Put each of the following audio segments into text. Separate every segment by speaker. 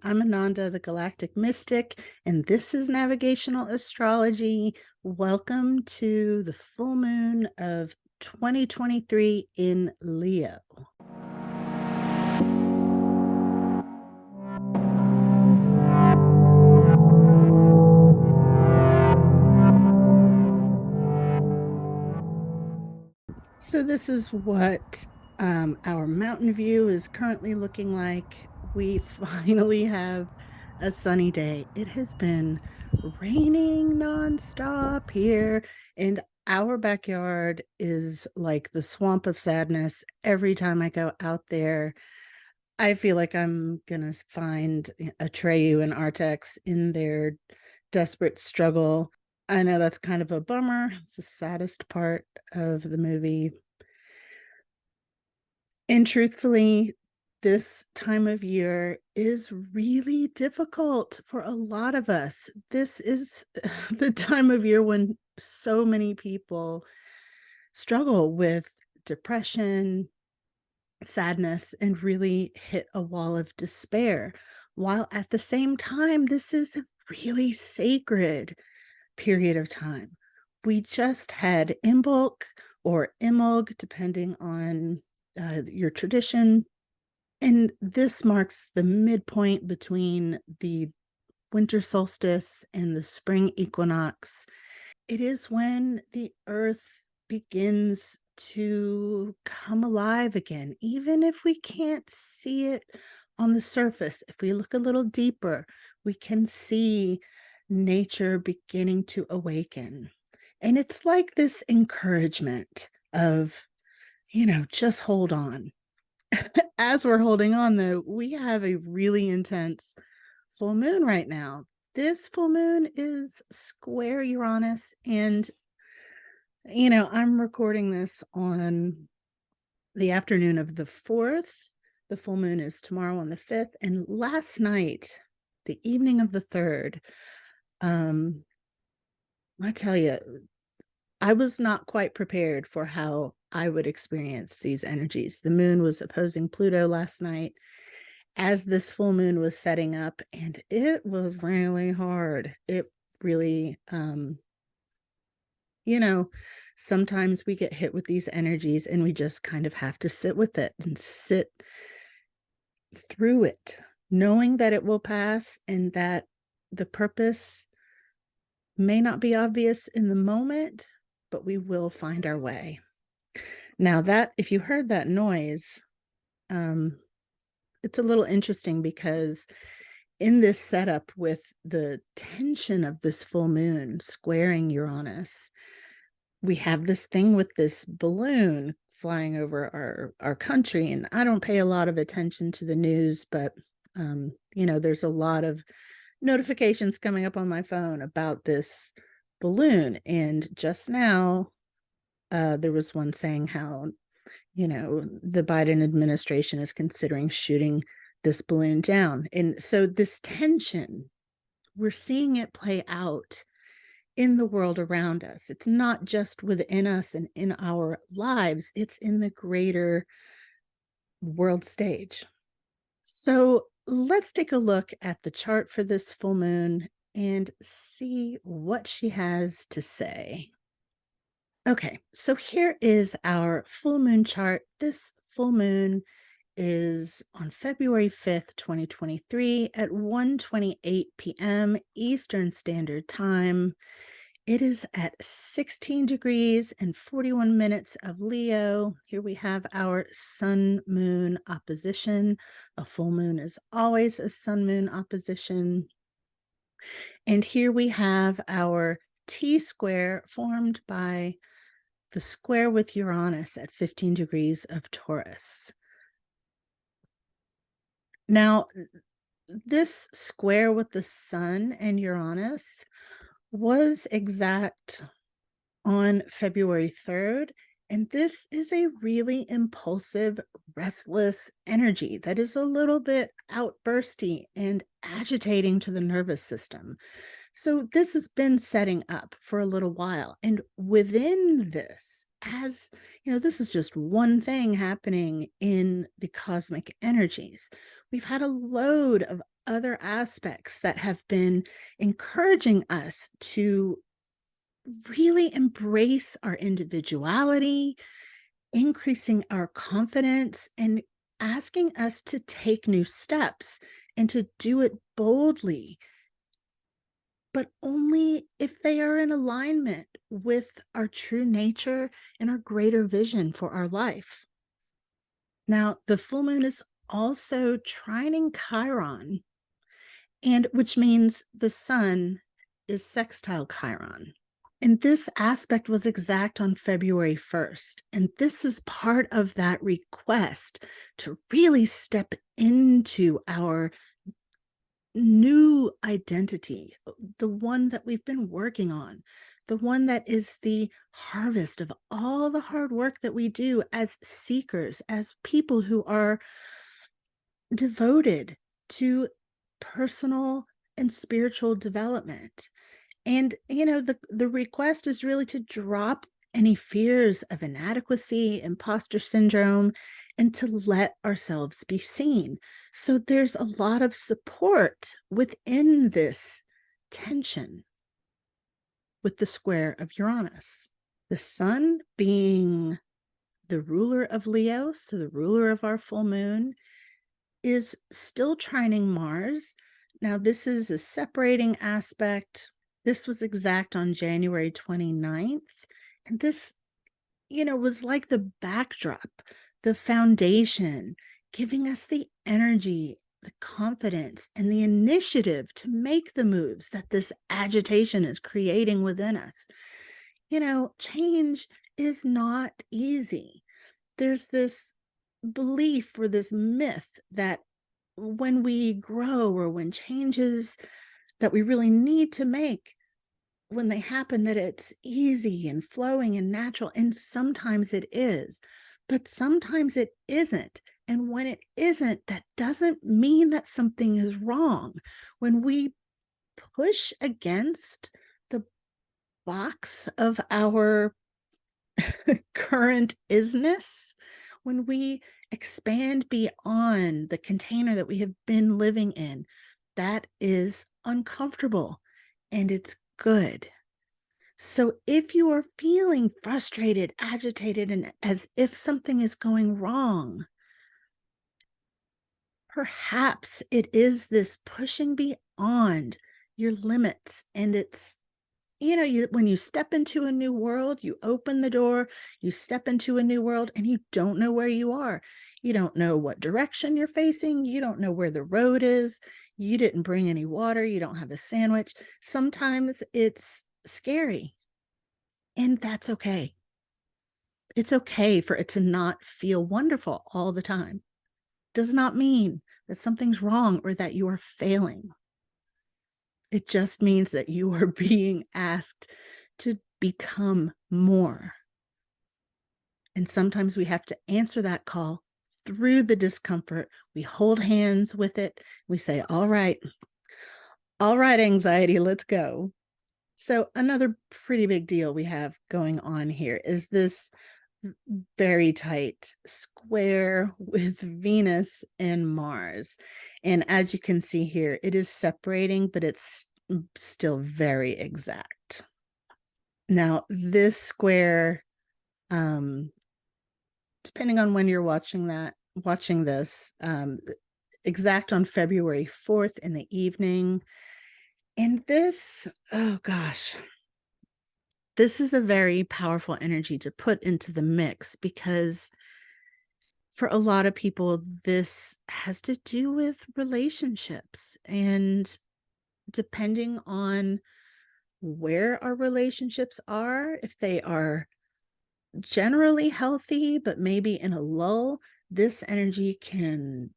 Speaker 1: I'm Ananda, the Galactic Mystic, and this is Navigational Astrology. Welcome to the full moon of 2023 in Leo. So this is what our mountain view is currently looking like. We finally have a sunny day. It has been raining nonstop here, and our backyard is like the swamp of sadness. Every time I go out there, I feel like I'm gonna find Atreyu and Artex in their desperate struggle. I know that's kind of a bummer. It's the saddest part of the movie, and truthfully, this time of year is really difficult for a lot of us. This is the time of year when so many people struggle with depression, sadness, and really hit a wall of despair. While at the same time, this is a really sacred period of time. We just had Imbolc or Imbolg, depending on your tradition. And this marks the midpoint between the winter solstice and the spring equinox. It is when the earth begins to come alive again, even if we can't see it on the surface. If we look a little deeper, we can see nature beginning to awaken. And it's like this encouragement of, just hold on. As we're holding on, though, we have a really intense full moon right now. This full moon is square Uranus, and I'm recording this on the afternoon of the 4th. The full moon is tomorrow on the 5th, and last night, the evening of the 3rd, um, I tell you, I was not quite prepared for how I would experience these energies. The moon was opposing Pluto last night as this full moon was setting up, and it was really hard. It really, you know, sometimes we get hit with these energies and we just kind of have to sit with it and sit through it, knowing that it will pass and that the purpose may not be obvious in the moment, but we will find our way. Now, that if you heard that noise, um, it's a little interesting because in this setup with the tension of this full moon squaring Uranus, we have this thing with this balloon flying over our country, and I don't pay a lot of attention to the news, but there's a lot of notifications coming up on my phone about this balloon. And just now, there was one saying how, the Biden administration is considering shooting this balloon down. And so this tension, we're seeing it play out in the world around us. It's not just within us and in our lives, it's in the greater world stage. So let's take a look at the chart for this full moon and see what she has to say. Okay, so here is our full moon chart. This full moon is on February 5th, 2023 at 1:28 p.m. Eastern Standard Time. It is at 16 degrees and 41 minutes of Leo. Here we have our sun moon opposition. A full moon is always a sun moon opposition. And here we have our T square formed by the square with Uranus at 15 degrees of Taurus. Now, this square with the sun and Uranus was exact on February 3rd. And this is a really impulsive, restless energy that is a little bit outbursty and agitating to the nervous system. So this has been setting up for a little while. And within this, as this is just one thing happening in the cosmic energies. We've had a load of other aspects that have been encouraging us to really embrace our individuality, increasing our confidence, and asking us to take new steps and to do it boldly, but only if they are in alignment with our true nature and our greater vision for our life. Now, the full moon is also trining Chiron, and which means the sun is sextile Chiron. And this aspect was exact on February 1st. And this is part of that request to really step into our new identity, the one that we've been working on, the one that is the harvest of all the hard work that we do as seekers, as people who are devoted to personal and spiritual development. And, the request is really to drop any fears of inadequacy, imposter syndrome, and to let ourselves be seen. So there's a lot of support within this tension with the square of Uranus. The sun being the ruler of Leo, so the ruler of our full moon, is still trining Mars. Now, this is a separating aspect. This was exact on January 29th. And this, was like the backdrop, the foundation, giving us the energy, the confidence, and the initiative to make the moves that this agitation is creating within us. Change is not easy. There's this belief or this myth that when we grow or when changes that we really need to make, when they happen, that it's easy and flowing and natural. And sometimes it is, but sometimes it isn't. And when it isn't, that doesn't mean that something is wrong. When we push against the box of our current isness, when we expand beyond the container that we have been living in, that is uncomfortable and it's good. So if you are feeling frustrated, agitated, and as if something is going wrong, perhaps it is this pushing beyond your limits. And it's, when you step into a new world, you open the door, you step into a new world, and you don't know where you are. You don't know what direction you're facing. You don't know where the road is. You didn't bring any water. You don't have a sandwich. Sometimes it's scary, and that's okay. It's okay for it to not feel wonderful all the time. Does not mean that something's wrong or that you are failing. It just means that you are being asked to become more. And sometimes we have to answer that call through the discomfort. We hold hands with it. We say, all right, anxiety, let's go. So another pretty big deal we have going on here is this very tight square with Venus and Mars. And as you can see here, it is separating, but it's still very exact. Now, this square, depending on when you're watching this, exact on February 4th in the evening. And this, oh gosh, this is a very powerful energy to put into the mix, because for a lot of people, this has to do with relationships. And depending on where our relationships are, if they are generally healthy, but maybe in a lull, this energy can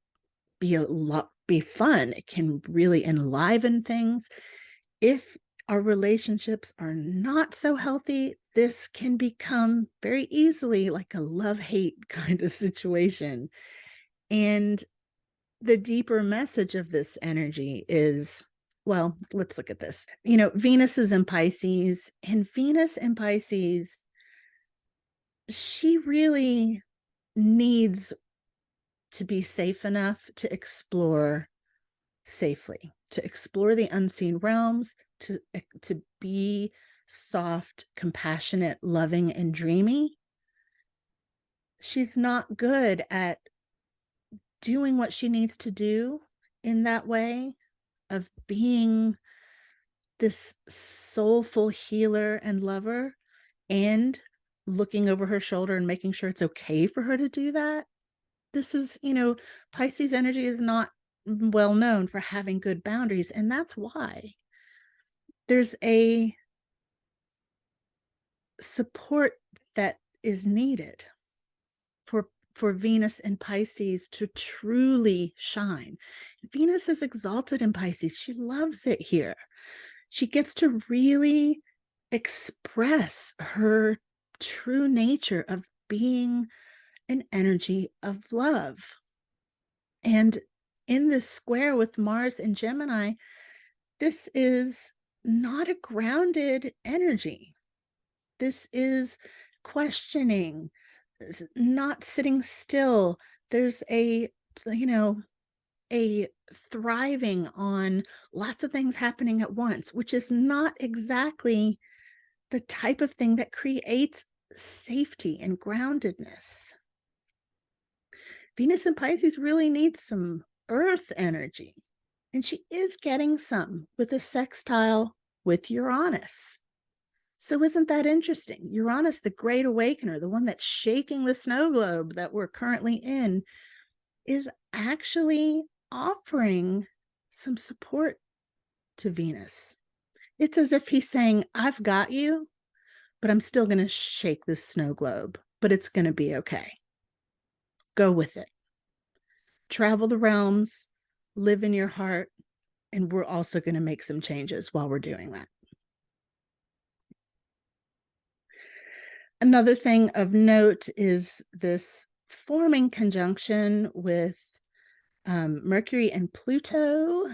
Speaker 1: be fun. It can really enliven things. If our relationships are not so healthy, this can become very easily like a love-hate kind of situation. And the deeper message of this energy is, well, let's look at this. Venus is in Pisces, and Venus in Pisces, she really needs to be safe enough to explore safely, to explore the unseen realms, to be soft, compassionate, loving, and dreamy. She's not good at doing what she needs to do in that way of being this soulful healer and lover and looking over her shoulder and making sure it's okay for her to do that. This is, Pisces energy is not well known for having good boundaries, and that's why there's a support that is needed for Venus and Pisces to truly shine. Venus is exalted in Pisces. She loves it here. She gets to really express her true nature of being an energy of love. And in this square with Mars and Gemini, this is not a grounded energy. This is questioning, not sitting still. There's a thriving on lots of things happening at once, which is not exactly the type of thing that creates safety and groundedness. Venus and Pisces really needs some earth energy, and she is getting some with a sextile with Uranus. So isn't that interesting? Uranus, the great awakener, the one that's shaking the snow globe that we're currently in, is actually offering some support to Venus. It's as if he's saying, I've got you, but I'm still going to shake this snow globe, but it's going to be okay. Go with it. Travel the realms, live in your heart, and we're also going to make some changes while we're doing that. Another thing of note is this forming conjunction with Mercury and Pluto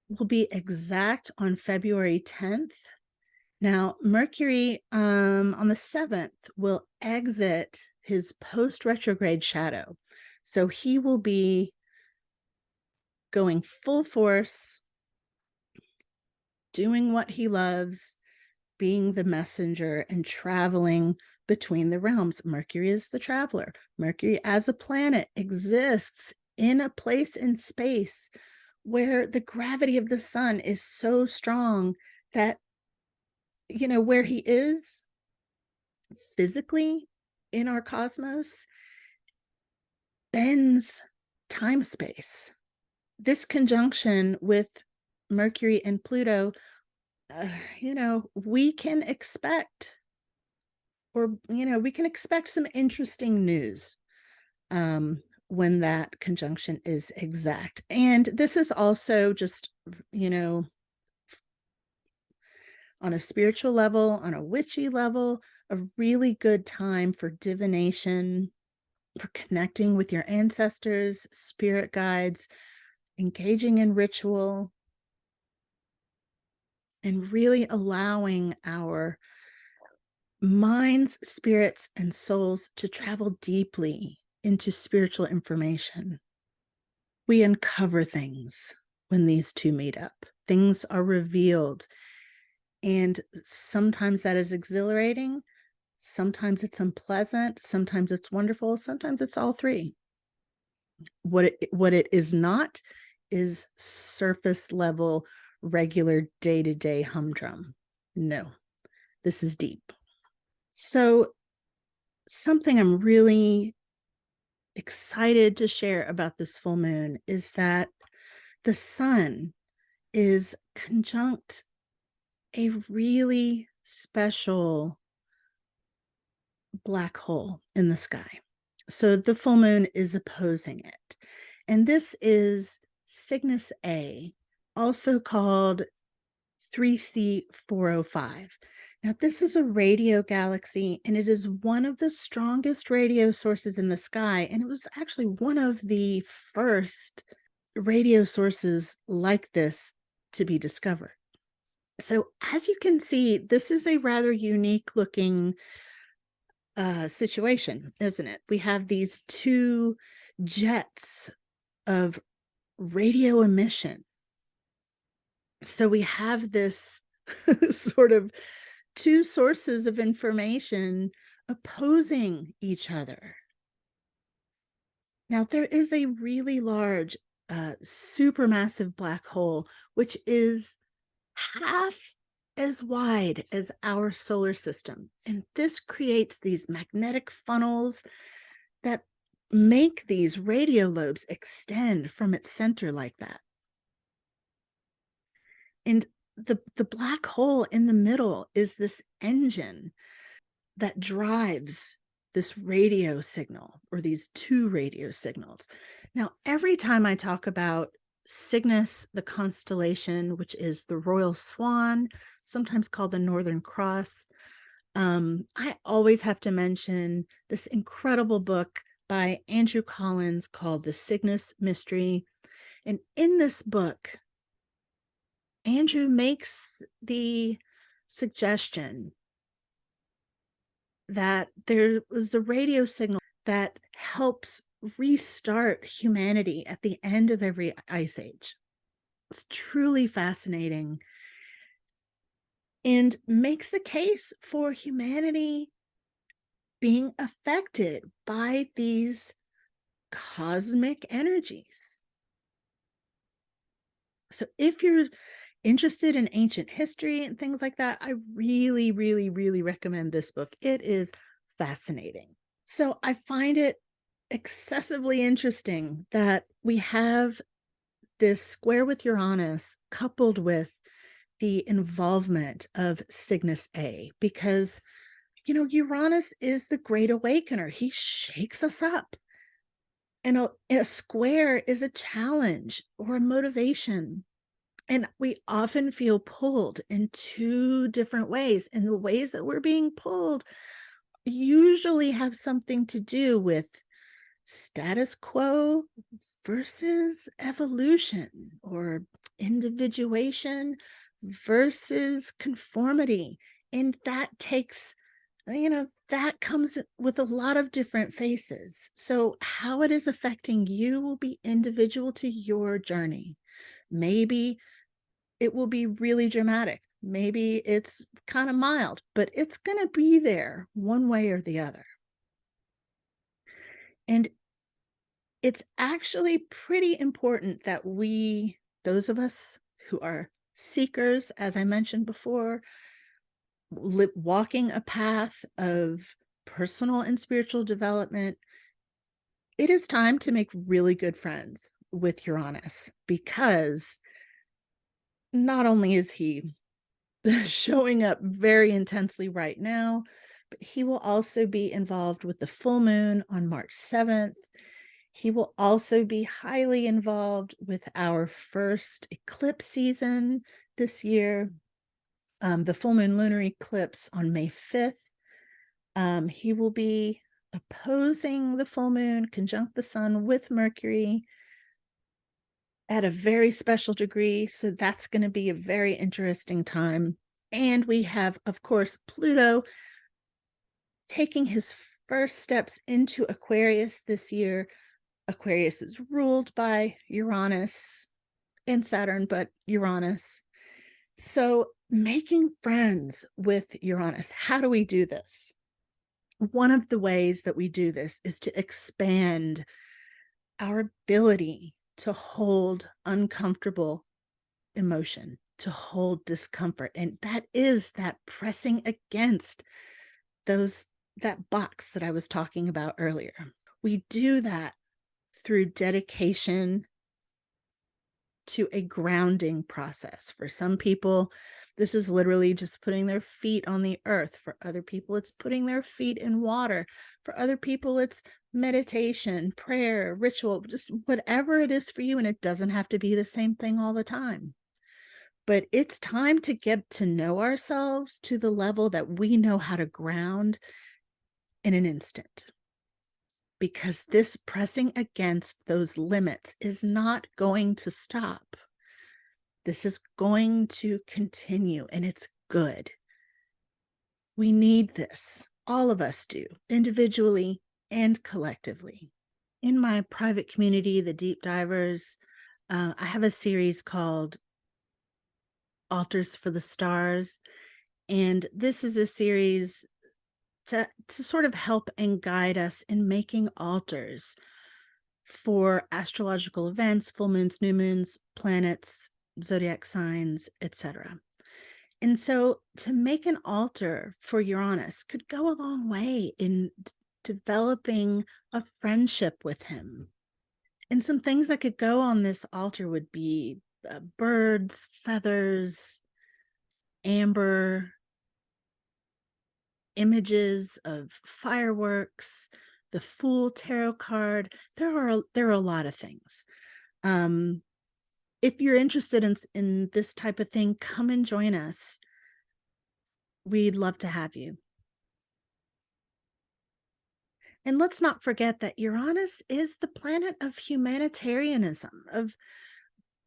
Speaker 1: will be exact on February 10th. Now, Mercury on the 7th will exit his post-retrograde shadow. So he will be going full force, doing what he loves, being the messenger and traveling between the realms. Mercury is the traveler. Mercury as a planet exists in a place in space where the gravity of the sun is so strong that, where he is physically in our cosmos bends time-space. This conjunction with Mercury and Pluto, we can expect some interesting news when that conjunction is exact. And this is also just, on a spiritual level, on a witchy level, a really good time for divination, for connecting with your ancestors, spirit guides, engaging in ritual, and really allowing our minds, spirits, and souls to travel deeply into spiritual information. We uncover things when these two meet up. Things are revealed. And sometimes that is exhilarating. Sometimes it's unpleasant. Sometimes it's wonderful. Sometimes it's all three. What it is not is surface level, regular day-to-day humdrum. No, this is deep. So something I'm really excited to share about this full moon is that the sun is conjunct a really special black hole in the sky. So the full moon is opposing it. And this is Cygnus A, also called 3C405. Now, this is a radio galaxy, and it is one of the strongest radio sources in the sky. And it was actually one of the first radio sources like this to be discovered. So as you can see, this is a rather unique looking situation, isn't it? We have these two jets of radio emission. So we have this sort of two sources of information opposing each other. Now, there is a really large, supermassive black hole, which is half as wide as our solar system. And this creates these magnetic funnels that make these radio lobes extend from its center like that. And the black hole in the middle is this engine that drives this radio signal, or these two radio signals. Now, every time I talk about Cygnus, the constellation, which is the Royal Swan, sometimes called the Northern Cross, I always have to mention this incredible book by Andrew Collins called The Cygnus Mystery. And in this book, Andrew makes the suggestion that there was a radio signal that helps restart humanity at the end of every ice age. It's truly fascinating and makes the case for humanity being affected by these cosmic energies. So if you're interested in ancient history and things like that, I really, really, really recommend this book. It is fascinating. So I find it excessively interesting that we have this square with Uranus coupled with the involvement of Cygnus A, because, Uranus is the great awakener. He shakes us up. And a square is a challenge or a motivation. And we often feel pulled in two different ways. And the ways that we're being pulled usually have something to do with status quo versus evolution, or individuation versus conformity. And that takes, that comes with a lot of different faces. So how it is affecting you will be individual to your journey. Maybe it will be really dramatic. Maybe it's kind of mild, but it's going to be there one way or the other. And it's actually pretty important that we, those of us who are seekers, as I mentioned before, walking a path of personal and spiritual development, it is time to make really good friends with Uranus, because not only is he showing up very intensely right now, but he will also be involved with the full moon on March 7th. He will also be highly involved with our first eclipse season this year, the full moon lunar eclipse on May 5th. He will be opposing the full moon, conjunct the sun with Mercury at a very special degree. So that's going to be a very interesting time. And we have, of course, Pluto taking his first steps into Aquarius this year. Aquarius is ruled by Uranus and Saturn, but Uranus. So making friends with Uranus, how do we do this? One of the ways that we do this is to expand our ability to hold uncomfortable emotion, to hold discomfort. And that is that pressing against that box that I was talking about earlier. We do that through dedication to a grounding process. For some people, this is literally just putting their feet on the earth. For other people, it's putting their feet in water. For other people, it's meditation, prayer, ritual, just whatever it is for you. And it doesn't have to be the same thing all the time. But it's time to get to know ourselves to the level that we know how to ground in an instant. Because this pressing against those limits is not going to stop. This is going to continue, and it's good. We need this. All of us do, individually and collectively. In my private community, the Deep Divers, I have a series called Altars for the Stars, and this is a series to sort of help and guide us in making altars for astrological events, full moons, new moons, planets, zodiac signs, etc. And so to make an altar for Uranus could go a long way in developing a friendship with him. And some things that could go on this altar would be birds, feathers, amber, images of fireworks, the Fool tarot card. There are a lot of things. If you're interested in this type of thing, come and join us. We'd love to have you. And let's not forget that Uranus is the planet of humanitarianism, of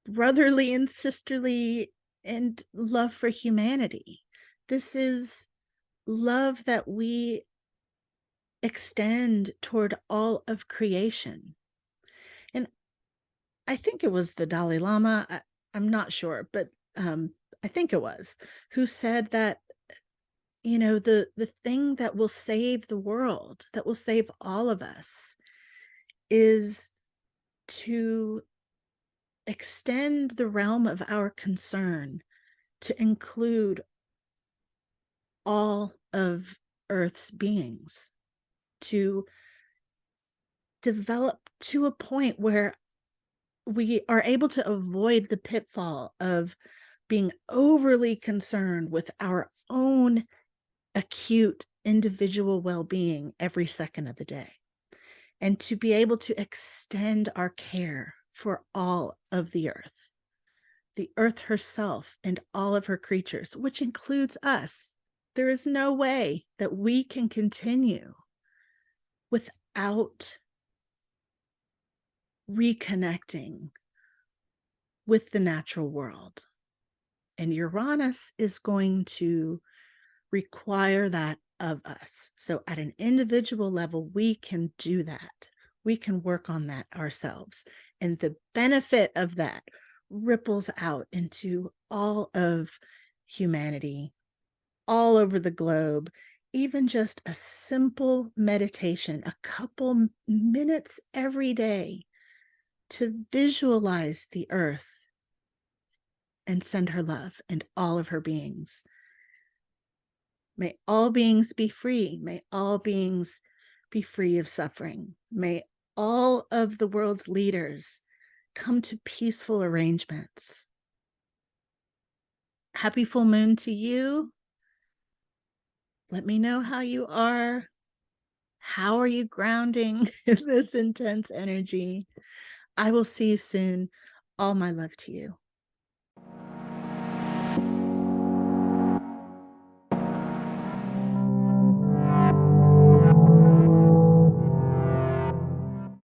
Speaker 1: brotherly and sisterly and love for humanity. This is love that we extend toward all of creation. And I think it was the Dalai Lama, I'm not sure, but I think it was, who said that, you know, the thing that will save the world, that will save all of us, is to extend the realm of our concern to include all of Earth's beings, to develop to a point where we are able to avoid the pitfall of being overly concerned with our own acute individual well-being every second of the day, and to be able to extend our care for all of the earth herself and all of her creatures, which includes us. There is no way that we can continue without reconnecting with the natural world. And Uranus is going to require that of us. So at an individual level, we can do that. We can work on that ourselves. And the benefit of that ripples out into all of humanity, all over the globe. Even just a simple meditation, a couple minutes every day to visualize the earth and send her love and all of her beings. May all beings be free. May all beings be free of suffering. May all of the world's leaders come to peaceful arrangements. Happy full moon to you. Let me know how you are. How are you grounding this intense energy? I will see you soon. All my love to you.